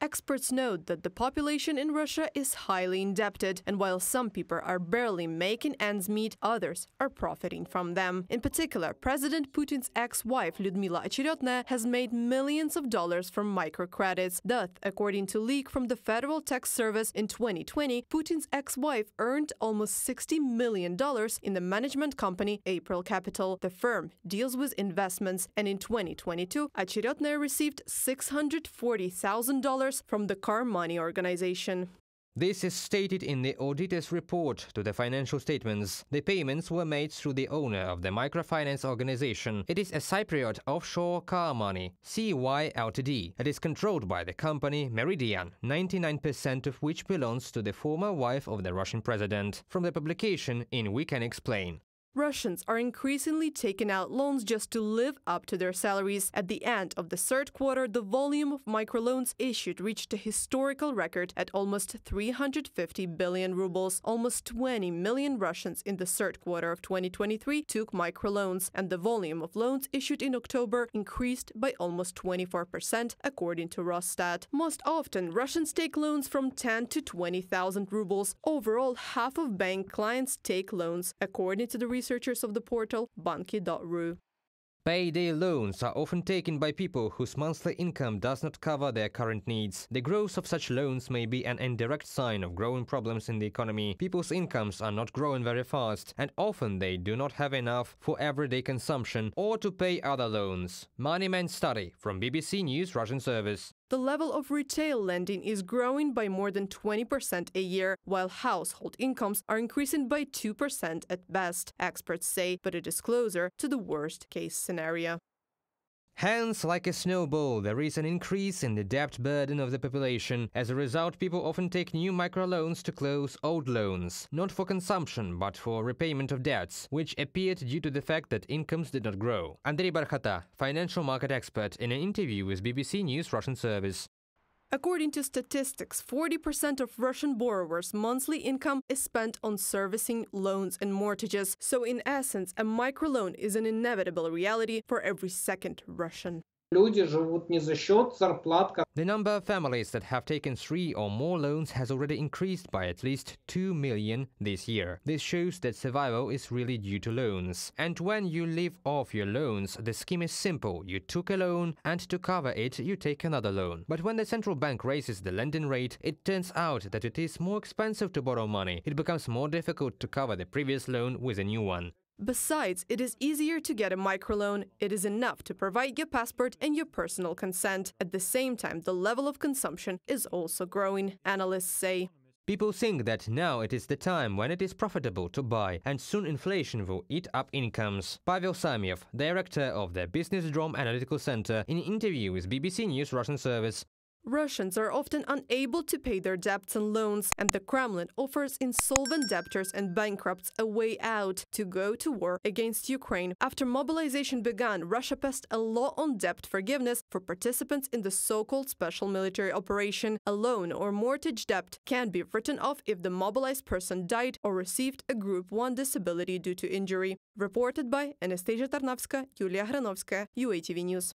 Experts note that the population in Russia is highly indebted, and while some people are barely making ends meet, others are profiting from them. In particular, President Putin's ex-wife Lyudmila Очеретная has made millions of dollars from microcredits. Thus, according to leak from the Federal Tax Service, in 2020, Putin's ex-wife earned almost $60 million in the management company April Capital. The firm deals with investments, and in 2022, Очеретная received $640,000 from the Car Money organization. This is stated in the auditor's report to the financial statements. The payments were made through the owner of the microfinance organization. It is a Cypriot offshore Car Money, CY Ltd. It is controlled by the company Meridian, 99% of which belongs to the former wife of the Russian president. From the publication in We Can Explain. Russians are increasingly taking out loans just to live up to their salaries. At the end of the third quarter, the volume of microloans issued reached a historical record at almost 350 billion rubles. Almost 20 million Russians in the third quarter of 2023 took microloans, and the volume of loans issued in October increased by almost 24%, according to Rosstat. Most often, Russians take loans from 10 to 20,000 rubles. Overall, half of bank clients take loans, according to the researchers of the portal Banki.ru. Payday loans are often taken by people whose monthly income does not cover their current needs. The growth of such loans may be an indirect sign of growing problems in the economy. People's incomes are not growing very fast, and often they do not have enough for everyday consumption or to pay other loans. Moneyman study from BBC News Russian service. The level of retail lending is growing by more than 20% a year, while household incomes are increasing by 2% at best, experts say, but it is closer to the worst-case scenario. Hence, like a snowball, there is an increase in the debt burden of the population. As a result, people often take new microloans to close old loans, not for consumption, but for repayment of debts, which appeared due to the fact that incomes did not grow. Andrei Barkhata, financial market expert, in an interview with BBC News Russian service. According to statistics, 40% of Russian borrowers' monthly income is spent on servicing loans and mortgages. So in essence, a microloan is an inevitable reality for every second Russian. The number of families that have taken 3 or more loans has already increased by at least 2 million this year. This shows that survival is really due to loans. And when you live off your loans, the scheme is simple. You took a loan, and to cover it, you take another loan. But when the central bank raises the lending rate, it turns out that it is more expensive to borrow money. It becomes more difficult to cover the previous loan with a new one. Besides, it is easier to get a microloan. It is enough to provide your passport and your personal consent. At the same time, the level of consumption is also growing, analysts say. People think that now it is the time when it is profitable to buy, and soon inflation will eat up incomes. Pavel Samyev, director of the Business Drum Analytical Center, in an interview with BBC News Russian service. Russians are often unable to pay their debts and loans, and the Kremlin offers insolvent debtors and bankrupts a way out to go to war against Ukraine. After mobilization began, Russia passed a law on debt forgiveness for participants in the so-called special military operation. A loan or mortgage debt can be written off if the mobilized person died or received a Group 1 disability due to injury. Reported by Anastasia Tarnavska, Yulia Hranovskaya, UATV News.